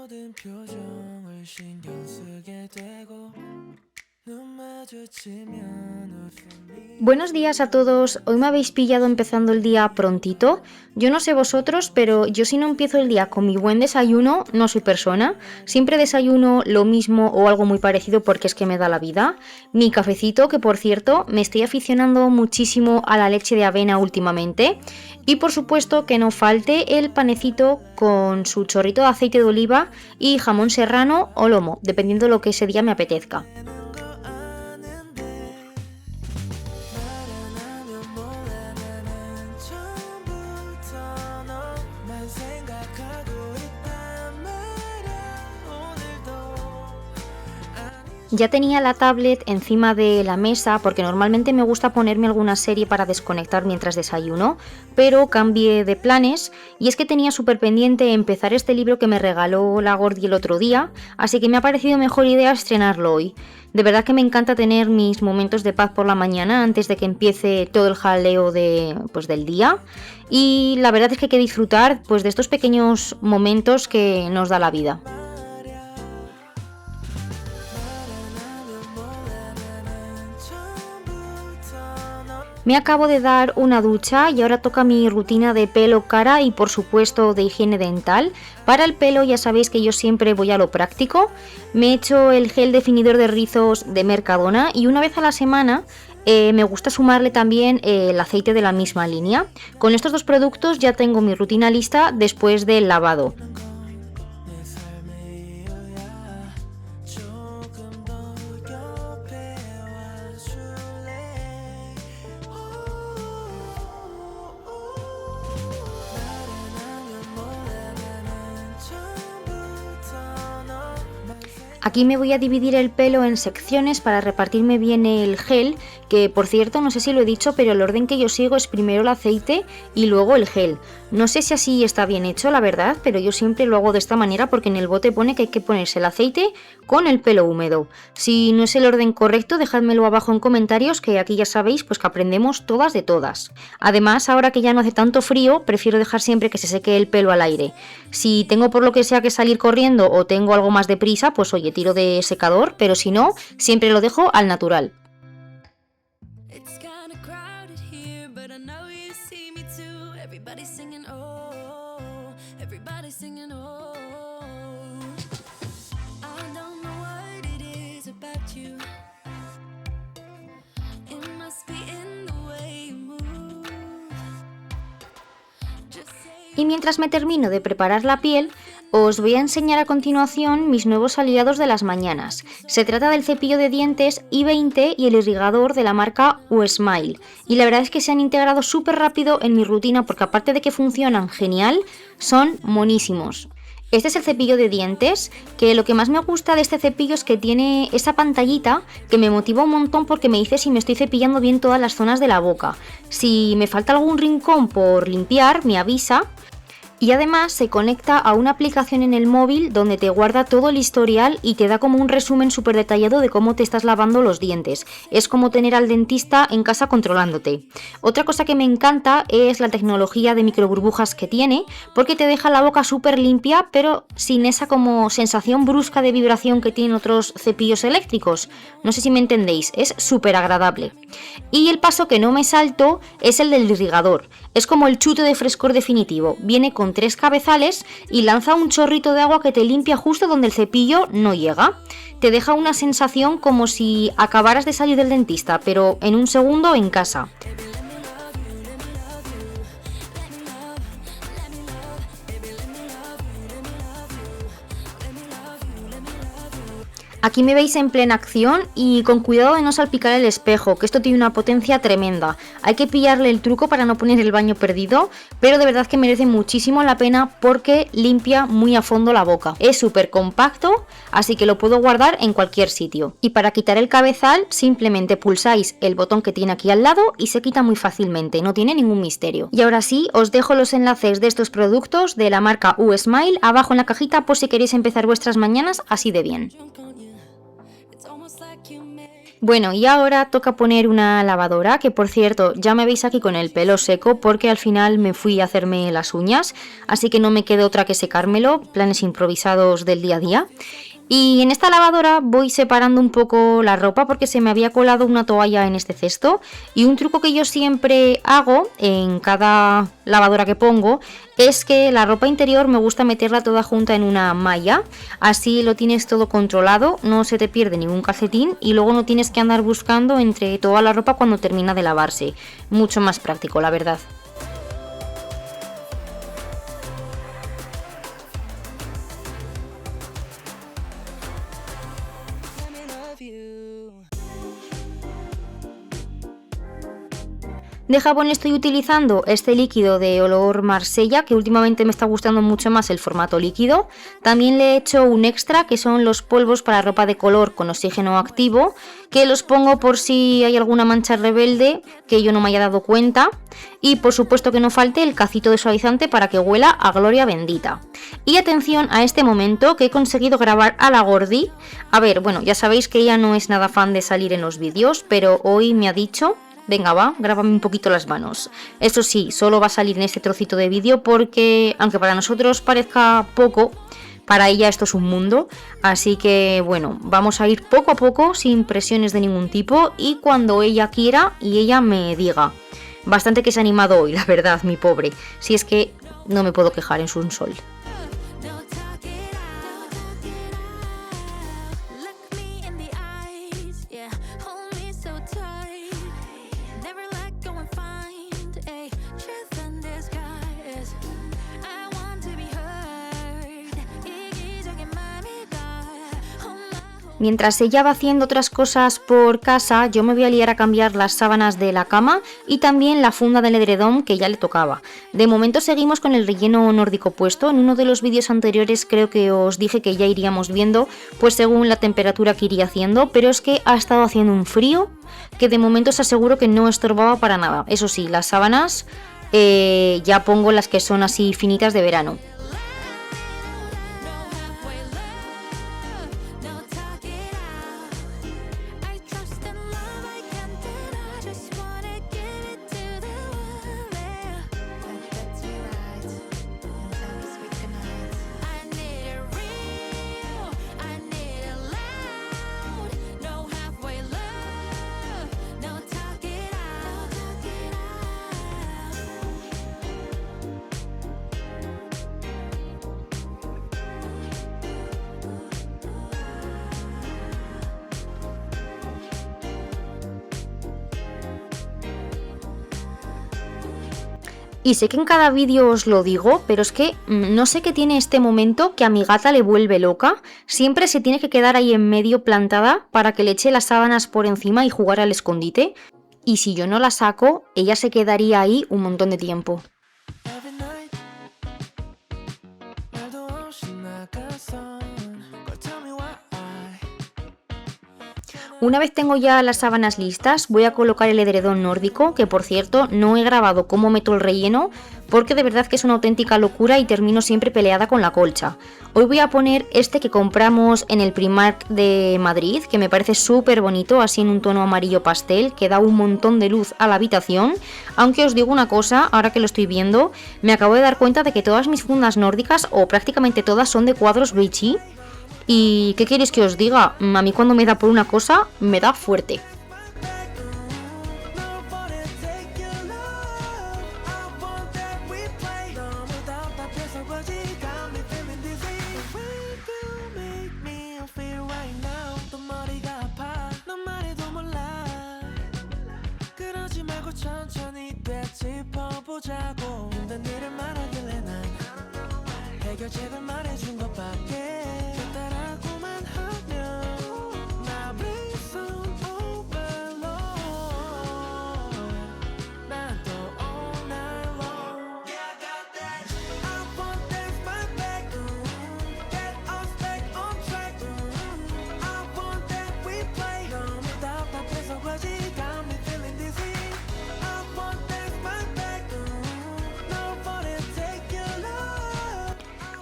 모든 표정을 신경 쓰게 되고 눈 마주치면 웃음이 Buenos días a todos, hoy me habéis pillado empezando el día prontito. Yo no sé vosotros, pero yo si no empiezo el día con mi buen desayuno, no soy persona. Siempre desayuno lo mismo o algo muy parecido porque es que me da la vida. Mi cafecito, que por cierto, me estoy aficionando muchísimo a la leche de avena últimamente. Y por supuesto que no falte el panecito con su chorrito de aceite de oliva y jamón serrano o lomo, dependiendo de lo que ese día me apetezca. 거 아는데 말 안 하면 몰라 나는 처음부터 너만 생각하고 있단 말야 오늘도 Ya tenía la tablet encima de la mesa porque normalmente me gusta ponerme alguna serie para desconectar mientras desayuno, pero cambié de planes y es que tenía súper pendiente empezar este libro que me regaló la Gordi el otro día, así que me ha parecido mejor idea estrenarlo hoy. De verdad que me encanta tener mis momentos de paz por la mañana antes de que empiece todo el jaleo del día, y la verdad es que hay que disfrutar de estos pequeños momentos que nos da la vida. Me acabo de dar una ducha y ahora toca mi rutina de pelo, cara y por supuesto de higiene dental. Para el pelo ya sabéis que yo siempre voy a lo práctico. Me he hecho el gel definidor de rizos de Mercadona y una vez a la semana me gusta sumarle también el aceite de la misma línea. Con estos dos productos ya tengo mi rutina lista después del lavado. 내 삶의 이유야 조금 더 옆에 와줄래 말 안 하면 몰라 나는 처음부터 너만 Aquí me voy a dividir el pelo en secciones para repartirme bien el gel, que por cierto no sé si lo he dicho, pero el orden que yo sigo es primero el aceite y luego el gel. No sé si así está bien hecho, la verdad, pero yo siempre lo hago de esta manera porque en el bote pone que hay que ponerse el aceite con el pelo húmedo. Si no es el orden correcto, dejádmelo abajo en comentarios, que aquí ya sabéis que aprendemos todas de todas. Además, ahora que ya no hace tanto frío, prefiero dejar siempre que se seque el pelo al aire. Si tengo por lo que sea que salir corriendo o tengo algo más de prisa, pues oye, tiro de secador, pero si no, siempre lo dejo al natural. It's kinda crowded here, but I know you see me too. Everybody's singing, oh, everybody's singing, oh. I don't know what it is about you. It must be in the way you move. Just say Y mientras me termino de preparar la piel, os voy a enseñar a continuación mis nuevos aliados de las mañanas. Se trata del cepillo de dientes i20 y el irrigador de la marca U-Smile. Y la verdad es que se han integrado súper rápido en mi rutina porque aparte de que funcionan genial, son monísimos. Este es el cepillo de dientes, que lo que más me gusta de este cepillo es que tiene esa pantallita que me motiva un montón porque me dice si me estoy cepillando bien todas las zonas de la boca. Si me falta algún rincón por limpiar, me avisa. Y además se conecta a una aplicación en el móvil donde te guarda todo el historial y te da como un resumen súper detallado de cómo te estás lavando los dientes. Es como tener al dentista en casa controlándote. Otra cosa que me encanta es la tecnología de microburbujas que tiene, porque te deja la boca súper limpia, pero sin esa como sensación brusca de vibración que tienen otros cepillos eléctricos. No sé si me entendéis, es súper agradable. Y el paso que no me salto es el del irrigador. Es como el chute de frescor definitivo. Viene con 3 cabezales y lanza un chorrito de agua que te limpia justo donde el cepillo no llega. Te deja una sensación como si acabaras de salir del dentista, pero en un segundo en casa. Aquí me veis en plena acción y con cuidado de no salpicar el espejo, que esto tiene una potencia tremenda. Hay que pillarle el truco para no poner el baño perdido, pero de verdad que merece muchísimo la pena porque limpia muy a fondo la boca. Es súper compacto, así que lo puedo guardar en cualquier sitio. Y para quitar el cabezal, simplemente pulsáis el botón que tiene aquí al lado y se quita muy fácilmente, no tiene ningún misterio. Y ahora sí, os dejo los enlaces de estos productos de la marca U-Smile abajo en la cajita por si queréis empezar vuestras mañanas así de bien. drunk on you. It's almost like you Bueno, y ahora toca poner una lavadora, que por cierto, ya me veis aquí con el pelo seco porque al final me fui a hacerme las uñas, así que no me quedó otra que secármelo, planes improvisados del día a día. Y en esta lavadora voy separando un poco la ropa porque se me había colado una toalla en este cesto, y un truco que yo siempre hago en cada lavadora que pongo es que la ropa interior me gusta meterla toda junta en una malla, así lo tienes todo controlado, no se te pierde ningún calcetín y luego no tienes que andar buscando entre toda la ropa cuando termina de lavarse. Mucho más práctico, la verdad. De jabón estoy utilizando este líquido de olor Marsella, que últimamente me está gustando mucho más el formato líquido. También le he hecho un extra, que son los polvos para ropa de color con oxígeno activo, que los pongo por si hay alguna mancha rebelde que yo no me haya dado cuenta. Y por supuesto que no falte el cacito de suavizante para que huela a gloria bendita. Y atención a este momento, que he conseguido grabar a la Gordi. A ver, bueno, ya sabéis que ella no es nada fan de salir en los vídeos, pero hoy me ha dicho: venga, va, grábame un poquito las manos. Eso sí, solo va a salir en este trocito de vídeo porque, aunque para nosotros parezca poco, para ella esto es un mundo. Así que, bueno, vamos a ir poco a poco, sin presiones de ningún tipo, y cuando ella quiera y ella me diga. Bastante que se ha animado hoy, la verdad, mi pobre. Si es que no me puedo quejar, en un sol. Mientras ella va haciendo otras cosas por casa, yo me voy a liar a cambiar las sábanas de la cama y también la funda del edredón, que ya le tocaba. De momento seguimos con el relleno nórdico puesto. En uno de los vídeos anteriores creo que os dije que ya iríamos viendo, pues según la temperatura que iría haciendo, pero es que ha estado haciendo un frío que de momento os aseguro que no estorbaba para nada. Eso sí, las sábanas ya pongo las que son así finitas de verano. Y sé que en cada vídeo os lo digo, pero es que no sé qué tiene este momento que a mi gata le vuelve loca. Siempre se tiene que quedar ahí en medio plantada para que le eche las sábanas por encima y jugar al escondite. Y si yo no la saco, ella se quedaría ahí un montón de tiempo. Una vez tengo ya las sábanas listas, voy a colocar el edredón nórdico, que por cierto no he grabado cómo meto el relleno, porque de verdad que es una auténtica locura y termino siempre peleada con la colcha. Hoy voy a poner este que compramos en el Primark de Madrid, que me parece súper bonito, así en un tono amarillo pastel, que da un montón de luz a la habitación. Aunque os digo una cosa, ahora que lo estoy viendo, me acabo de dar cuenta de que todas mis fundas nórdicas, o prácticamente todas, son de cuadros beige. ¿Y qué queréis que os diga? A mí cuando me da por una cosa, me da fuerte.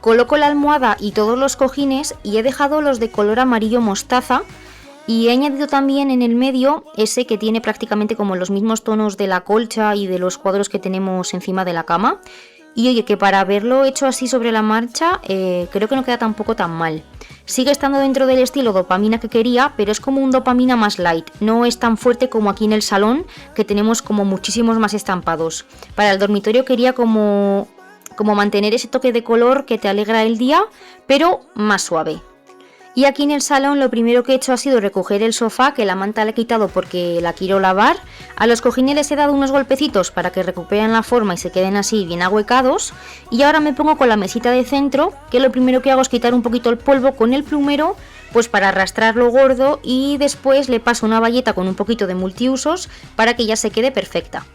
Coloco la almohada y todos los cojines y he dejado los de color amarillo mostaza Y he añadido también en el medio ese que tiene prácticamente como los mismos tonos de la colcha y de los cuadros que tenemos encima de la cama. Y oye, que para haberlo hecho así sobre la marcha, creo que no queda tampoco tan mal. Sigue estando dentro del estilo dopamina que quería, pero es como un dopamina más light. No es tan fuerte como aquí en el salón, que tenemos como muchísimos más estampados. Para el dormitorio quería como mantener ese toque de color que te alegra el día, pero más suave. Y aquí en el salón lo primero que he hecho ha sido recoger el sofá, que la manta la he quitado porque la quiero lavar. A los cojines les he dado unos golpecitos para que recuperen la forma y se queden así bien ahuecados. Y ahora me pongo con la mesita de centro, que lo primero que hago es quitar un poquito el polvo con el plumero, pues para arrastrar lo gordo, y después le paso una bayeta con un poquito de multiusos para que ya se quede perfecta.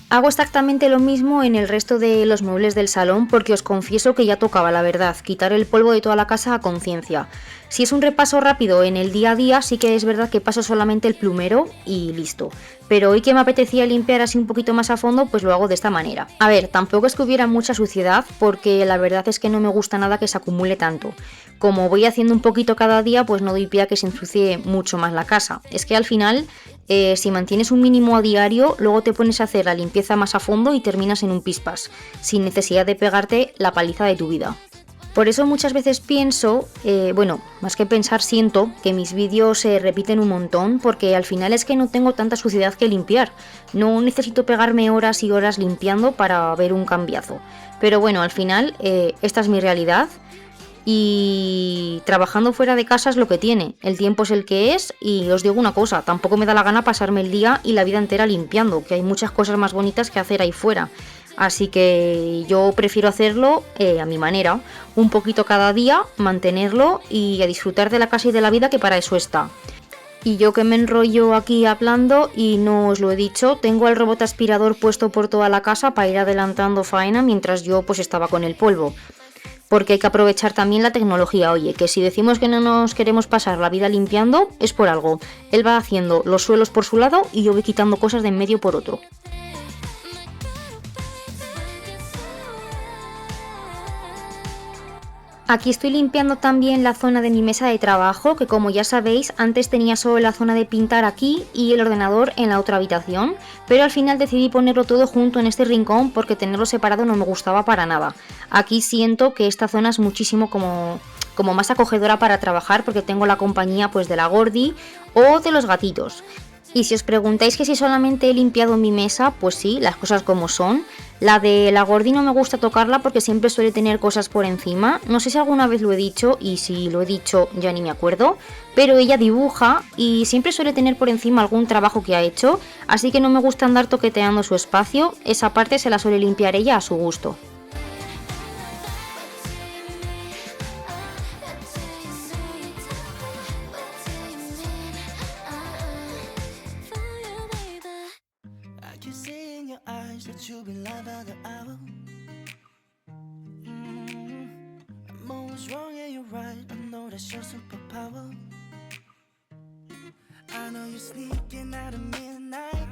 Hago exactamente lo mismo en el resto de los muebles del salón porque os confieso que ya tocaba, la verdad, quitar el polvo de toda la casa a conciencia. Si es un repaso rápido en el día a día, sí que es verdad que paso solamente el plumero y listo. Pero hoy que me apetecía limpiar así un poquito más a fondo, pues lo hago de esta manera. A ver, tampoco es que hubiera mucha suciedad porque la verdad es que no me gusta nada que se acumule tanto. Como voy haciendo un poquito cada día, pues no doy pie a que se ensucie mucho más la casa. Es que al final, si mantienes un mínimo a diario, luego te pones a hacer la limpieza más a fondo y terminas en un pispas, sin necesidad de pegarte la paliza de tu vida. Por eso muchas veces pienso, más que pensar, siento que mis vídeos se repiten un montón, porque al final es que no tengo tanta suciedad que limpiar. No necesito pegarme horas y horas limpiando para ver un cambiazo. Pero bueno, al final esta es mi realidad. Y trabajando fuera de casa es lo que tiene, el tiempo es el que es, y os digo una cosa, tampoco me da la gana pasarme el día y la vida entera limpiando, que hay muchas cosas más bonitas que hacer ahí fuera. Así que yo prefiero hacerlo a mi manera, un poquito cada día, mantenerlo y a disfrutar de la casa y de la vida, que para eso está. Y yo que me enrollo aquí hablando y no os lo he dicho, tengo el robot aspirador puesto por toda la casa para ir adelantando faena mientras yo pues estaba con el polvo. Porque hay que aprovechar también la tecnología. Oye, que si decimos que no nos queremos pasar la vida limpiando, es por algo. Él va haciendo los suelos por su lado y yo voy quitando cosas de en medio por otro. Aquí estoy limpiando también la zona de mi mesa de trabajo, que como ya sabéis, antes tenía solo la zona de pintar aquí y el ordenador en la otra habitación, pero al final decidí ponerlo todo junto en este rincón porque tenerlo separado no me gustaba para nada. Aquí siento que esta zona es muchísimo como más acogedora para trabajar porque tengo la compañía pues de la Gordi o de los gatitos. Y si os preguntáis que si solamente he limpiado mi mesa, pues sí, las cosas como son. La de la Gordi no me gusta tocarla porque siempre suele tener cosas por encima. No sé si alguna vez lo he dicho, y si lo he dicho ya ni me acuerdo, pero ella dibuja y siempre suele tener por encima algún trabajo que ha hecho, así que no me gusta andar toqueteando su espacio. Esa parte se la suele limpiar ella a su gusto. You've been lying by the hour. I'm always wrong and you're right. I know that's your superpower. I know you're sneaking out at midnight.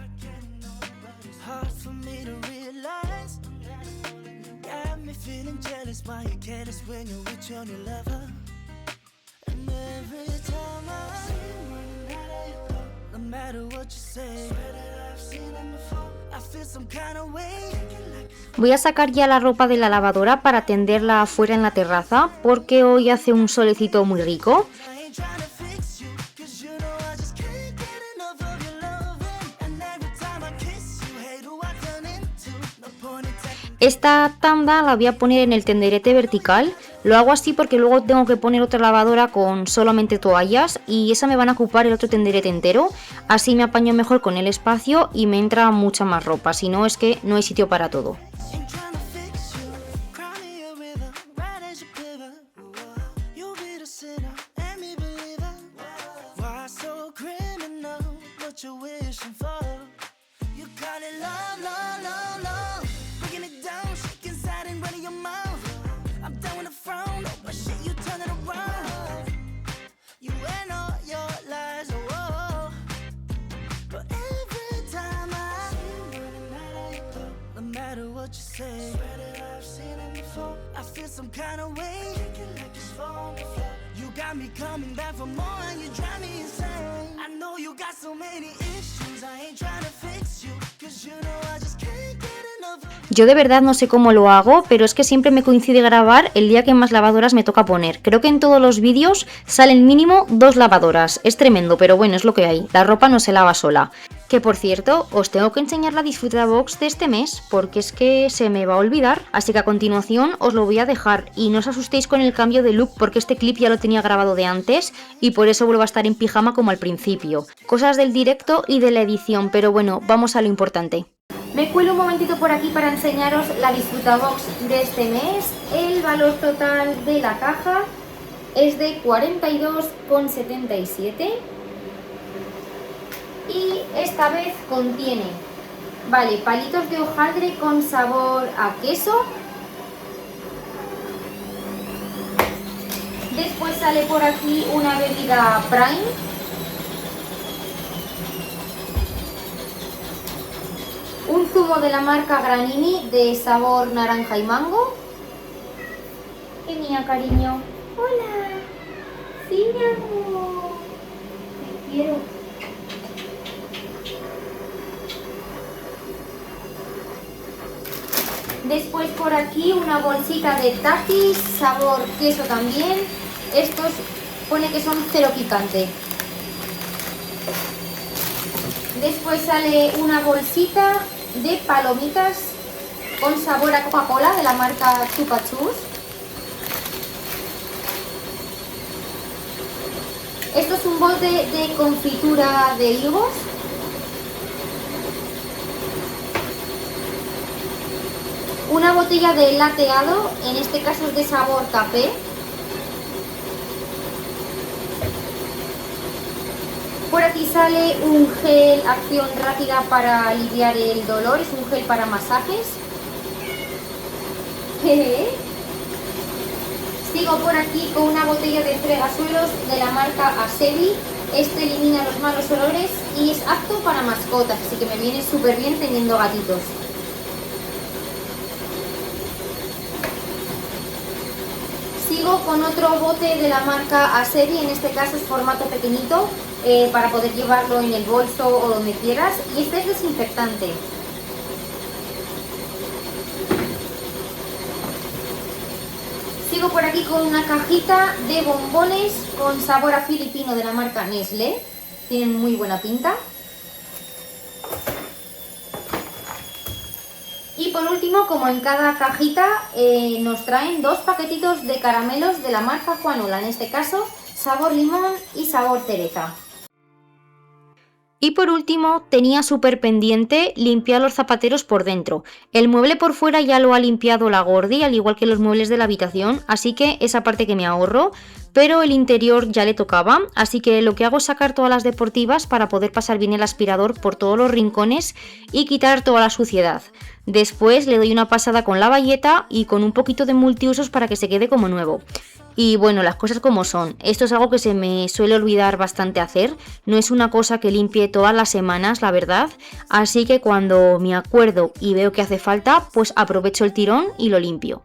It's hard for me to realize. Got me feeling jealous while you careless when you're with your new lover. And every time I see you running out of your door, no matter what you say, swear that I've seen them before. Voy a sacar ya la ropa de la lavadora para tenderla afuera en la terraza porque hoy hace un solecito muy rico. Esta tanda la voy a poner en el tenderete vertical. Lo hago así porque luego tengo que poner otra lavadora con solamente toallas y esa me van a ocupar el otro tenderete entero. Así me apaño mejor con el espacio y me entra mucha más ropa. Si no, es que no hay sitio para todo. got me coming back for more and you drive me insane. I know you got so many issues, I ain't trying to fix you, 'cause you know I just can't get enough of you. Yo de verdad no sé cómo lo hago, pero es que siempre me coincide grabar el día que más lavadoras me toca poner. Creo que en todos los vídeos salen mínimo 2 lavadoras. Es tremendo, pero bueno, es lo que hay. La ropa no se lava sola. Que por cierto, os tengo que enseñar la Disfruta Box de este mes, porque es que se me va a olvidar. Así que a continuación os lo voy a dejar. Y no os asustéis con el cambio de look, porque este clip ya lo tenía grabado de antes y por eso vuelvo a estar en pijama como al principio. Cosas del directo y de la edición, pero bueno, vamos a lo importante. Me cuelo un momentito por aquí para enseñaros la Disfruta Box de este mes. El valor total de la caja es de 42,77 y esta vez contiene, vale, palitos de hojaldre con sabor a queso. Después sale por aquí una bebida Prime. Un zumo de la marca Granini de sabor naranja y mango. ¡Qué mía, cariño! ¡Hola! ¡Sí, mi amor! Te quiero. Después por aquí una bolsita de Takis, sabor queso también. Estos pone que son cero picante. Después sale una bolsita de palomitas con sabor a Coca-Cola de la marca Chupa Chups. Esto es un bote de confitura de higos. Una botella de lateado, en este caso es de sabor café. Por aquí sale un gel acción rápida para aliviar el dolor, es un gel para masajes. Sigo por aquí con una botella de fregasuelos de la marca Asebi. Este elimina los malos olores y es apto para mascotas, así que me viene súper bien teniendo gatitos. Sigo con otro bote de la marca Asebi, en este caso es formato pequeñito, para poder llevarlo en el bolso o donde quieras, y este es desinfectante. Sigo por aquí con una cajita de bombones con sabor a filipino de la marca Nestlé, tienen muy buena pinta. Y por último, como en cada cajita, nos traen 2 paquetitos de caramelos de la marca Juanola, en este caso sabor limón y sabor cereza. Y por último, tenía súper pendiente limpiar los zapateros por dentro. El mueble por fuera ya lo ha limpiado la Gordi, al igual que los muebles de la habitación, así que esa parte que me ahorro, pero el interior ya le tocaba, así que lo que hago es sacar todas las deportivas para poder pasar bien el aspirador por todos los rincones y quitar toda la suciedad. Después le doy una pasada con la bayeta y con un poquito de multiusos para que se quede como nuevo. Y bueno, las cosas como son, esto es algo que se me suele olvidar bastante hacer, no es una cosa que limpie todas las semanas, la verdad, así que cuando me acuerdo y veo que hace falta, pues aprovecho el tirón y lo limpio.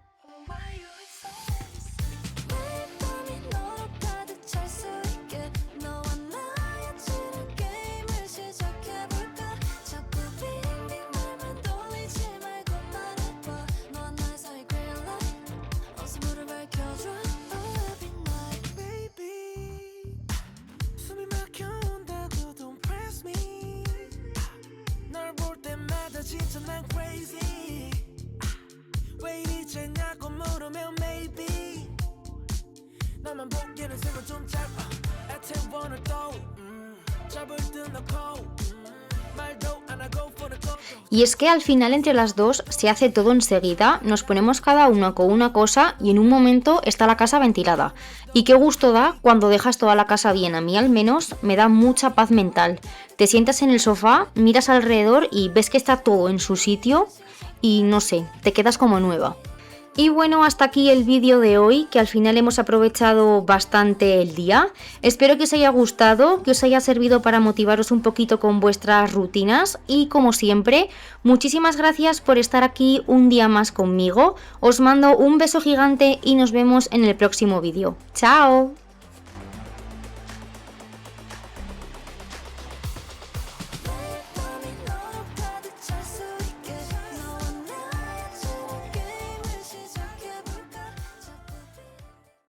진짜 난 crazy 왜 이리 쟁하고 물으면 maybe 나만 보기에는 생각 좀 짧아 애태원을 또 잡을 듯 넣고 말도 안 하고 for the go. Y es que al final entre las dos se hace todo enseguida, nos ponemos cada uno con una cosa y en un momento está la casa ventilada. Y qué gusto da cuando dejas toda la casa bien, a mí al menos me da mucha paz mental. Te sientas en el sofá, miras alrededor y ves que está todo en su sitio y no sé, te quedas como nueva. Y bueno, hasta aquí el vídeo de hoy, que al final hemos aprovechado bastante el día. Espero que os haya gustado, que os haya servido para motivaros un poquito con vuestras rutinas y como siempre, muchísimas gracias por estar aquí un día más conmigo. Os mando un beso gigante y nos vemos en el próximo vídeo. ¡Chao!